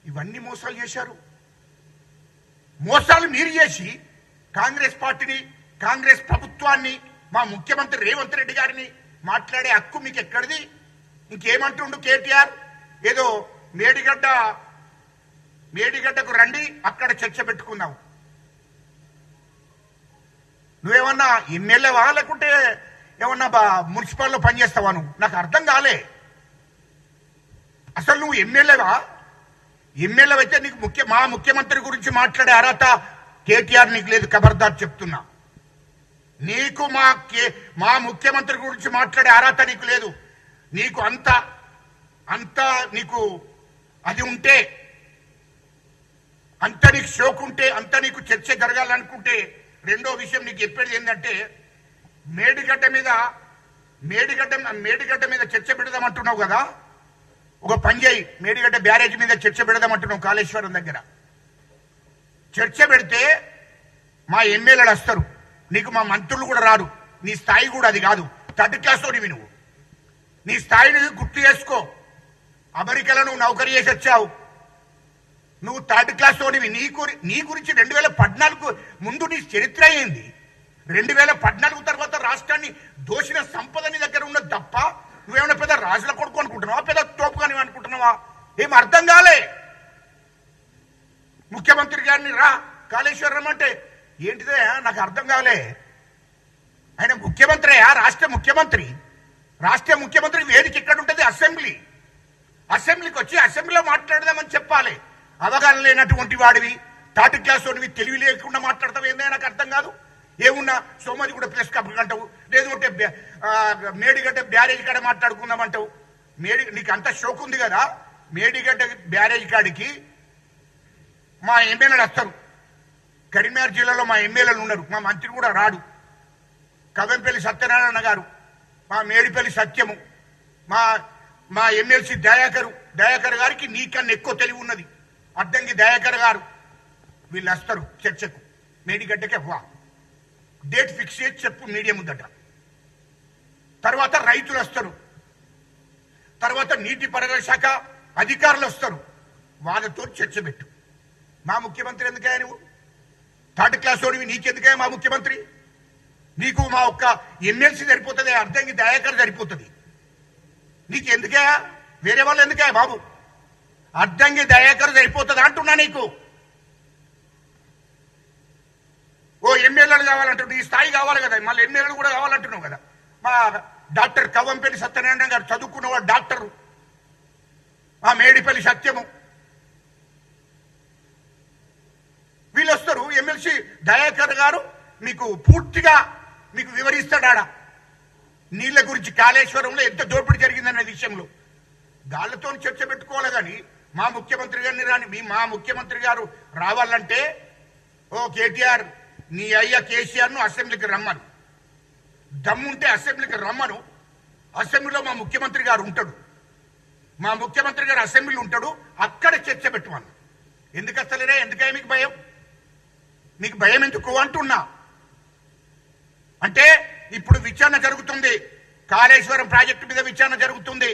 ఇవన్నీ మోసాలు చేశారు. మోసాలు మీరు చేసి కాంగ్రెస్ పార్టీని, కాంగ్రెస్ ప్రభుత్వాన్ని, మా ముఖ్యమంత్రి రేవంత్ రెడ్డి గారిని మాట్లాడే హక్కు మీకు ఎక్కడిది? ఇంకేమంటుండు కేటీఆర్? ఏదో మేడిగడ్డకు రండి, అక్కడ చర్చ పెట్టుకుందాం. నువ్వేమన్నా ఎమ్మెల్యేవా లేకుంటే ఏమన్నా మున్సిపాల్లో పనిచేస్తావా? నువ్వు నాకు అర్థం కాలే. అసలు నువ్వు ఎమ్మెల్యేవా? ఎమ్మెల్యే అయితే నీకు మా ముఖ్యమంత్రి గురించి మాట్లాడే అర్హత కేటీఆర్ నీకు లేదు. ఖబర్దార్ చెప్తున్నా. నీకు మా ముఖ్యమంత్రి గురించి మాట్లాడే అర్హత నీకు లేదు. నీకు అంత నీకు అది ఉంటే, అంత నీకు షోక్ ఉంటే, అంత నీకు చర్చ జరగాలనుకుంటే, రెండో విషయం నీకు చెప్పేది ఏంటంటే, మేడిగడ్డ మీద చర్చ పెడదామంటున్నావు కదా. ఒక పని చేయి, మేడిగడ్డ బ్యారేజ్ మీద చర్చ పెడదామంటున్నావు. కాళేశ్వరం దగ్గర చర్చ పెడితే మా ఎమ్మెల్యేలు వస్తారు, నీకు మా మంత్రులు కూడా రారు. నీ స్థాయి కూడా అది కాదు. థర్డ్ క్లాస్ తోనివి నువ్వు. నీ స్థాయిని గుర్తు చేసుకో. అమెరికాలో నువ్వు నౌకరీ చేసి వచ్చావు. నువ్వు థర్డ్ క్లాస్ తోనివి. నీ గురించి 2014 ముందు నీ చరిత్ర అయింది. 2014 తర్వాత రాష్ట్రాన్ని దోషిన సంపద నీ దగ్గర ఉన్నది తప్ప నువ్వేమైనా పెద్ద రాజుల కొడుకు అనుకుంటున్నావా, పెద్ద తోపుగాని అనుకుంటున్నావా? ఏం అర్థం కాలే. ముఖ్యమంత్రి గారిని రా కాళేశ్వరం అంటే ఏంటిదే నాకు అర్థం కాలే. ఆయన ముఖ్యమంత్రియా? రాష్ట్ర ముఖ్యమంత్రి వేదిక ఎక్కడ ఉంటుంది? అసెంబ్లీకి వచ్చి అసెంబ్లీలో మాట్లాడదామని చెప్పాలి. అవగాహన లేనటువంటి వాడివి, థర్డ్ క్లాస్ వాడివి, తెలివి లేకుండా మాట్లాడతావు. ఏందో నాకు అర్థం కాదు. ఏమున్నా సోమది కూడా ప్రెస్ కాన్ఫరెన్స్ అంటావు, లేదంటే మేడిగడ్డ బ్యారేజ్ కాడ మాట్లాడుకుందామంటావు. నీకు అంత షోక్ ఉంది కదా. మేడిగడ్డ బ్యారేజ్ కాడికి మా ఎమ్మెల్యేలు వస్తారు. కరీంనగర్ జిల్లాలో మా ఎమ్మెల్యేలు ఉన్నారు. మా మంత్రి కూడా రాడు. కవంపల్లి సత్యనారాయణ గారు, మా మేడిపల్లి సత్యము, మా ఎమ్మెల్సీ దయాకర్ గారికి నీకన్నా ఎక్కువ తెలివి ఉన్నది. అద్దంకి దయాకర్ గారు వీళ్ళు వస్తారు చర్చకు. మేడిగడ్డకే డేట్ ఫిక్స్ చేసి చెప్పు మీడియా ముందట. తర్వాత రైతులు వస్తారు. తర్వాత నీటిపారుదల శాఖ అధికారులు వస్తారు. వాళ్ళతో చర్చ పెట్టు. మా ముఖ్యమంత్రి ఎందుకయ్యా నువ్వు? థర్డ్ క్లాస్ వాడివి, నీకెందుకయ్యా మా ముఖ్యమంత్రి? నీకు మా ఒక్క ఎమ్మెల్సీ సరిపోతుంది, అర్ధంకి దయాకర్ సరిపోతుంది. నీకెందుకయ్యా? వేరే వాళ్ళు ఎందుకయ్యా బాబు? అర్ధంకి దయాకర్ సరిపోతుంది అంటున్నా. నీకు ఓ ఎమ్మెల్యేలు కావాలంటున్నావు. ఈ స్థాయి కావాలి కదా, మళ్ళీ ఎమ్మెల్యేలు కూడా కావాలంటున్నావు కదా. మా డాక్టర్ కవంపల్లి సత్యనారాయణ గారు చదువుకున్నవాడు డాక్టరు. మా మేడిపల్లి సత్యము వీళ్ళు వస్తారు. ఎమ్మెల్సీ దయాకర్ గారు మీకు పూర్తిగా మీకు వివరిస్తాడా నీళ్ల గురించి, కాళేశ్వరంలో ఎంత దోపిడీ జరిగిందనే విషయంలో. గాళ్ళతో చర్చ పెట్టుకోవాలి కానీ మా ముఖ్యమంత్రి గారిని రాని. మా ముఖ్యమంత్రి గారు రావాలంటే ఓ కేటీఆర్, నీ అయ్య కేసీఆర్ను అసెంబ్లీకి రమ్మను. దమ్ముంటే అసెంబ్లీకి రమ్మను. అసెంబ్లీలో మా ముఖ్యమంత్రి గారు ఉంటాడు. మా ముఖ్యమంత్రి గారు అసెంబ్లీలో ఉంటాడు. అక్కడ చర్చ పెట్టుమను. ఎందుకు వస్తలేరే? ఎందుకయ్యా మీకు భయం? మీకు భయం ఎందుకు అంటున్నా అంటే, ఇప్పుడు విచారణ జరుగుతుంది. కాళేశ్వరం ప్రాజెక్టు మీద విచారణ జరుగుతుంది.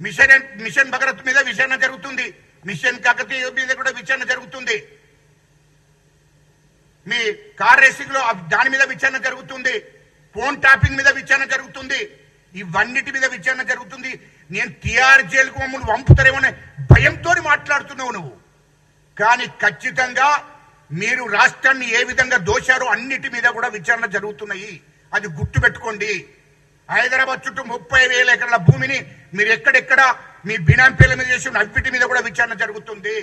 మిషన్ భగరత్ మీద విచారణ జరుగుతుంది. మిషన్ కాకతీయ మీద కూడా విచారణ జరుగుతుంది. మీ కార్ రేసింగ్ లో దాని మీద విచారణ జరుగుతుంది. ఫోన్ ట్యాపింగ్ మీద విచారణ జరుగుతుంది. ఇవన్నిటి మీద విచారణ జరుగుతుంది. నేను టీఆర్ జైలుకు మమ్మల్ని పంపుతారేమో భయంతో మాట్లాడుతున్నావు నువ్వు. కానీ ఖచ్చితంగా మీరు రాష్ట్రాన్ని ఏ విధంగా దోశారో అన్నిటి మీద కూడా విచారణ జరుగుతున్నాయి. అది గుర్తు పెట్టుకోండి. హైదరాబాద్ చుట్టూ 30,000 ఎకరాల భూమిని మీరు ఎక్కడెక్కడ మీ బినాంపేల మీద చేసిన అన్నిటి మీద కూడా విచారణ జరుగుతుంది.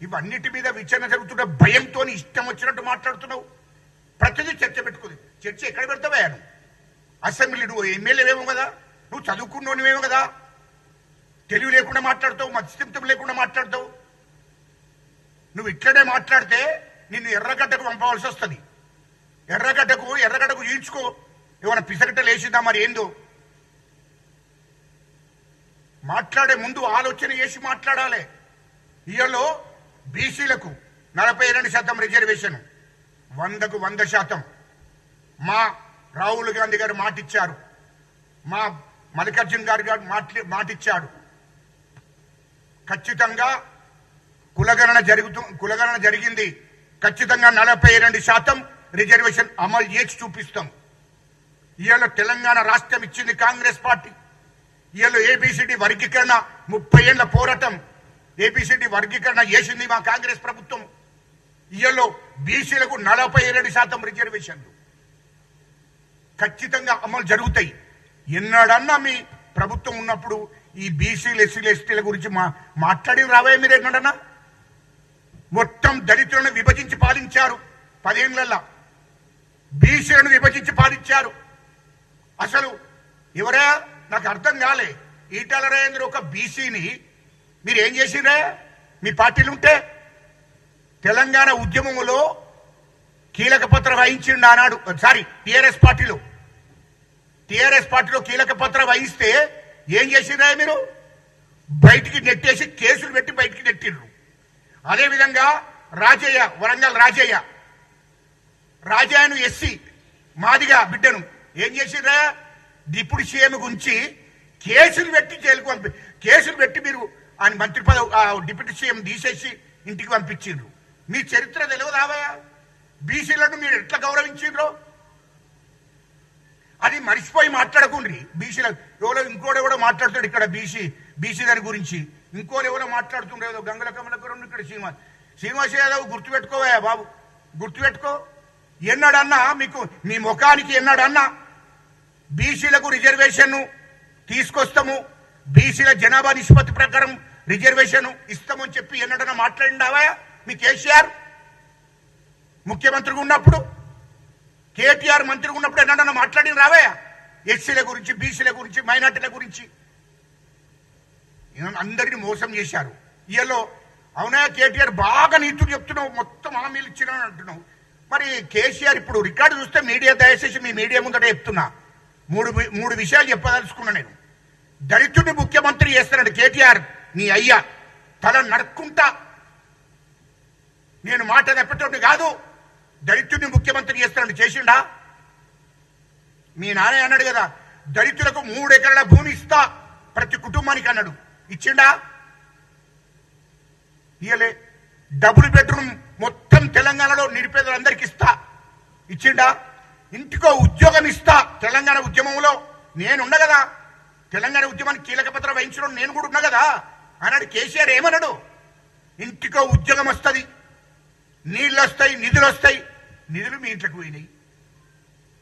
ఇవన్నిటి మీద విచారణ జరుగుతున్న భయంతో ఇష్టం వచ్చినట్టు మాట్లాడుతున్నావు. ప్రతిదీ చర్చ పెట్టుకుంది. చర్చ ఎక్కడ పెడతావా? నువ్వు అసెంబ్లీ, నువ్వు ఎమ్మెల్యేవేమో కదా, నువ్వు చదువుకున్నోనివేమో కదా, తెలివి లేకుండా మాట్లాడతావు, మత్స్యత్వం లేకుండా మాట్లాడతావు. నువ్వు ఇట్లనే మాట్లాడితే నిన్ను ఎర్రగడ్డకు పంపవలసి వస్తుంది. ఎర్రగడ్డకు ఈడ్చుకో. ఏమైనా పిసగట్టలు వేసిందా మరి ఏందో? మాట్లాడే ముందు ఆలోచన చేసి మాట్లాడాలి. ఇయలో బీసీలకు 42% రిజర్వేషన్, 100కు 100%. మా రాహుల్ గాంధీ గారు మాటిచ్చారు. మా మల్లికార్జున్ గారు మాటిచ్చాడు. ఖచ్చితంగా కులగణన జరిగింది. ఖచ్చితంగా 42% రిజర్వేషన్ అమలు చేసి చూపిస్తాం. ఇవాళ తెలంగాణ రాష్ట్రం ఇచ్చింది కాంగ్రెస్ పార్టీ. ఇవాళ ఏబిసిడి వర్గీకరణ 30 ఏళ్ల పోరాటం, ఏబిసిడి వర్గీకరణ చేసింది మా కాంగ్రెస్ ప్రభుత్వం. ఇవాళ బీసీలకు 42% రిజర్వేషన్లు ఖచ్చితంగా అమలు జరుగుతాయి. ఎన్నడన్నా మీ ప్రభుత్వం ఉన్నప్పుడు ఈ బీసీలు ఎస్సీలు ఎస్టీల గురించి మాట్లాడి రావే మీరు? ఎన్నడన్నా? మొత్తం దళితులను విభజించి పాలించారు. 10 ఏళ్లలో బీసీలను విభజించి పాలించారు. అసలు ఎవరా నాకు అర్థం కాలే. ఈటల రాజేంద్ర ఒక బీసీని మీరు ఏం చేసిరా? మీ పార్టీలు ఉంటే తెలంగాణ ఉద్యమంలో కీలక పాత్ర వహించిండు ఆనాడు. టీఆర్ఎస్ పార్టీలో కీలక పాత్ర వహిస్తే ఏం చేసిరా? మీరు బయటికి నెట్టేసి కేసులు పెట్టి బయటికి నెట్టిండ్రు. అదేవిధంగా రాజయ్య, వరంగల్ రాజయ్యను ఎస్సీ మాదిగా బిడ్డను ఏం చేసిరా? డిప్యూటీ సీఎం గురించి కేసులు పెట్టి జైలుకు కేసులు పెట్టి మీరు ఆయన మంత్రి పదవి డిప్యూటీ సీఎం తీసేసి ఇంటికి పంపించిండ్రు. మీ చరిత్ర తెలియదావా? బీసీలను మీరు ఎట్లా గౌరవించిండ్రో అది మర్చిపోయి మాట్లాడకుండ్రి. బీసీల ఇంకోడెవడో మాట్లాడుతాడు ఇక్కడ బీసీ దాని గురించి, ఇంకోరెవరో మాట్లాడుతుండే గంగల కమలకరం ఇక్కడ శ్రీనివాస్ యాదవ్. గుర్తుపెట్టుకోవా బాబు, గుర్తుపెట్టుకో. ఎన్నాడన్నా మీకు మీ ముఖానికి ఎన్నాడన్నా బీసీలకు రిజర్వేషన్ తీసుకొస్తాము, బీసీల జనాభా నిష్పత్తి ప్రకారం రిజర్వేషన్ ఇస్తామని చెప్పి ఎన్నడన్నా మాట్లాడిండావా? మీ కేసీఆర్ ముఖ్యమంత్రిగా ఉన్నప్పుడు, కేటీఆర్ మంత్రిగా ఉన్నప్పుడు ఎన్నడన్నా మాట్లాడిన రావా? ఎస్సీల గురించి, బీసీల గురించి, మైనార్టీల గురించి అందరినీ మోసం చేశారు. ఇయలో అవునా కేటీఆర్ బాగా నీతులు చెప్తున్నావు, మొత్తం హామీలు ఇచ్చినా అంటున్నావు. మరి కేసీఆర్ ఇప్పుడు రికార్డు చూస్తే మీడియా దయచేసి మీ మీడియా ముందట చెప్తున్నా, మూడు విషయాలు చెప్పదలుచుకున్నా నేను. దళితుడిని ముఖ్యమంత్రి చేస్తానండి కేటీఆర్. నీ అయ్యా తల నడుక్కుంటా, నేను మాట తప్పేటోడిని కాదు. దళితుడిని ముఖ్యమంత్రి చేస్తానండి, చేసిండా? మీ నాన్న అన్నాడు కదా, దళితులకు 3 ఎకరాల భూమి ఇస్తా ప్రతి కుటుంబానికి అన్నాడు. ఇచ్చిండా? ఇయలే. డబుల్ బెడ్రూమ్ మొత్తం తెలంగాణలో నిరుపేదలందరికీ ఇస్తా, ఇచ్చిండా? ఇంటికో ఉద్యోగం ఇస్తా. తెలంగాణ ఉద్యమంలో నేనున్నా కదా, తెలంగాణ ఉద్యమానికి కీలక పాత్ర వహించడం నేను కూడా ఉన్నా కదా అన్నాడు. కేసీఆర్ ఏమన్నాడు? ఇంటికో ఉద్యోగం వస్తుంది, నీళ్ళు వస్తాయి, నిధులు వస్తాయి. నిధులు మీ ఇంట్లోకి పోయినాయి,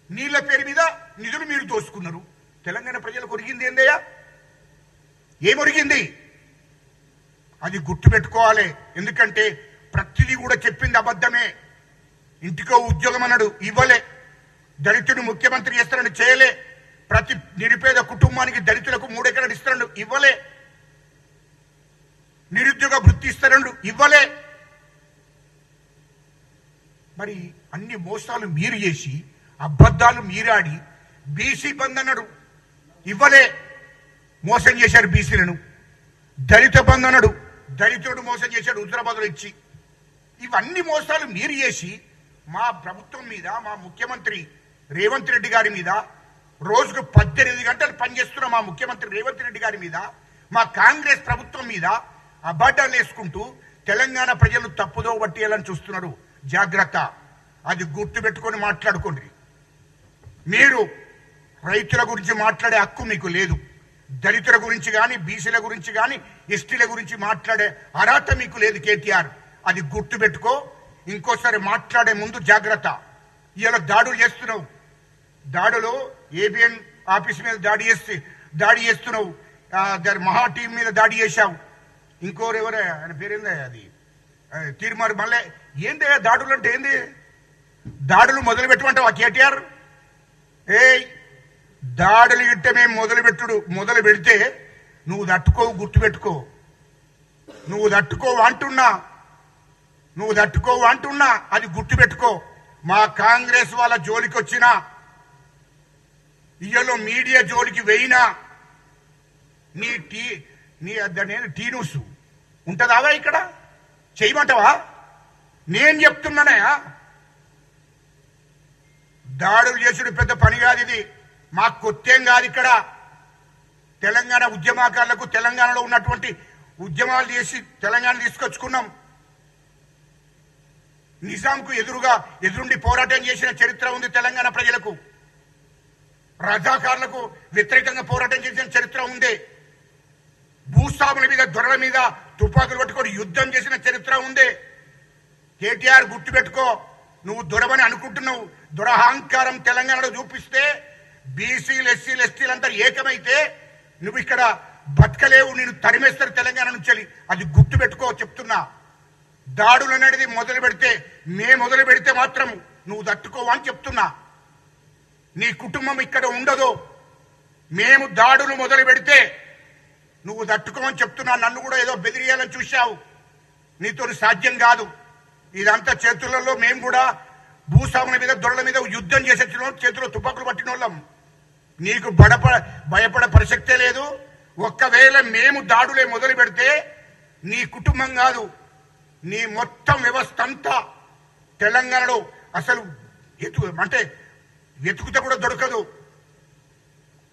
నీళ్ల పేరు మీద నిధులు మీరు దోసుకున్నారు. తెలంగాణ ప్రజలకు ఒరిగింది ఏందయ్యా? ఏమొరిగింది? అది గుర్తుపెట్టుకోవాలి. ఎందుకంటే ప్రతిదీ కూడా చెప్పింది అబద్ధమే. ఇంటికో ఉద్యోగం అన్నాడు, ఇవ్వలే. దళితుడిని ముఖ్యమంత్రి చేస్తారని చేయలే. ప్రతి నిరుపేద కుటుంబానికి దళితులకు 3 ఎకరాలు ఇస్తాడు, ఇవ్వలే. నిరుద్యోగ వృత్తి ఇస్తాడు, ఇవ్వలే. మరి అన్ని మోసాలు మీరు చేసి, అబద్ధాలు మీరాడి బీసీ బంద్ అన్నాడు, ఇవ్వలే. మోసం చేశారు బీసీలను. దళిత బంద్ అన్నాడు, దళితుడు మోసం చేశాడు హుజరాబాద్లో ఇచ్చి. ఇవన్నీ మోసాలు మీరు చేసి మా ప్రభుత్వం మీద, మా ముఖ్యమంత్రి రేవంత్ రెడ్డి గారి మీద, రోజుకు 18 గంటలు పనిచేస్తున్న మా ముఖ్యమంత్రి రేవంత్ రెడ్డి గారి మీద, మా కాంగ్రెస్ ప్రభుత్వం మీద అబద్ధాలు వేసుకుంటూ తెలంగాణ ప్రజలను తప్పుదో పట్టేయాలని చూస్తున్నారు. జాగ్రత్త, అది గుర్తుపెట్టుకొని మాట్లాడుకోండి. మీరు రైతుల గురించి మాట్లాడే హక్కు మీకు లేదు. దళితుల గురించి కానీ, బీసీల గురించి కానీ, ఎస్టీల గురించి మాట్లాడే అర్హత మీకు లేదు కేటీఆర్. అది గుర్తుపెట్టుకో. ఇంకోసారి మాట్లాడే ముందు జాగ్రత్త. ఇలా దాడులు చేస్తున్నావు, దాడులు ఏబిఎన్ ఆఫీస్ మీద దాడి చేస్తున్నావు, మహా టీం మీద దాడి చేశావు. ఇంకోరెవరే ఆయన పేరేందా, అది తీర్మారు మళ్ళీ ఏంది దాడులు అంటే ఏంది? దాడులు మొదలు పెట్టమంటావా కేటీఆర్? దాడులు గిట్టే మేము మొదలు పెడితే నువ్వు తట్టుకోవు, గుర్తుపెట్టుకో. నువ్వు తట్టుకోవు అంటున్నా అది గుర్తుపెట్టుకో. మా కాంగ్రెస్ వాళ్ళ జోలికి వచ్చినా, ఇయ్యలో మీడియా జోలికి వెయినా, నీ టీ న్యూస్ ఉంటుందావా ఇక్కడ? చేయమంటావా? నేను చెప్తున్నానయా, దాడులు చేసుడు పెద్ద పని కాదు. ఇది మాకు కొత్తేం కాదు. ఇక్కడ తెలంగాణ ఉద్యమకారులకు, తెలంగాణలో ఉన్నటువంటి ఉద్యమాలు చేసి తెలంగాణ తీసుకొచ్చుకున్నాం. నిజాంకు ఎదురుండి పోరాటం చేసిన చరిత్ర ఉంది తెలంగాణ ప్రజలకు. రజాకారులకు వ్యతిరేకంగా పోరాటం చేసిన చరిత్ర ఉంది. భూస్వాముల మీద, దొరల మీద తుపాకులు పట్టుకొని యుద్ధం చేసిన చరిత్ర ఉంది. కేటీఆర్ గుర్తుపెట్టుకో, నువ్వు దొరవని అనుకుంటున్నావు. దురహంకారం తెలంగాణలో చూపిస్తే బీసీలు, ఎస్సీలు, ఎస్టీలు అంతా ఏకమైతే నువ్వు ఇక్కడ బతకలేవు. నేను తరిమేస్తారు తెలంగాణ నుంచి. అది గుర్తుపెట్టుకో చెప్తున్నా. దాడులు అనేది మొదలు పెడితే మాత్రం నువ్వు తట్టుకోవా అని చెప్తున్నా. నీ కుటుంబం ఇక్కడ ఉండదు. మేము దాడులు మొదలు పెడితే నువ్వు తట్టుకోమని చెప్తున్నా. నన్ను కూడా ఏదో బెదిరియాలని చూశావు. నీతో సాధ్యం కాదు. ఇదంతా చేతులలో మేము కూడా భూస్వాముల మీద, దొరల మీద యుద్ధం చేసే చేతిలో తుపాకులు పట్టిన వాళ్ళం. నీకు భయపడే ప్రసక్తే లేదు. ఒక్కవేళ మేము దాడులే మొదలు పెడితే నీ కుటుంబం కాదు, నీ మొత్తం వ్యవస్థ అంతా తెలంగాణలో అసలు వెతుకుతే కూడా దొరకదు,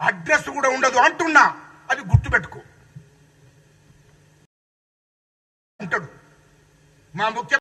అడ్రస్ కూడా ఉండదు అంటున్నా. అది గుర్తుపెట్టుకో అంటాడు మా ముఖ్య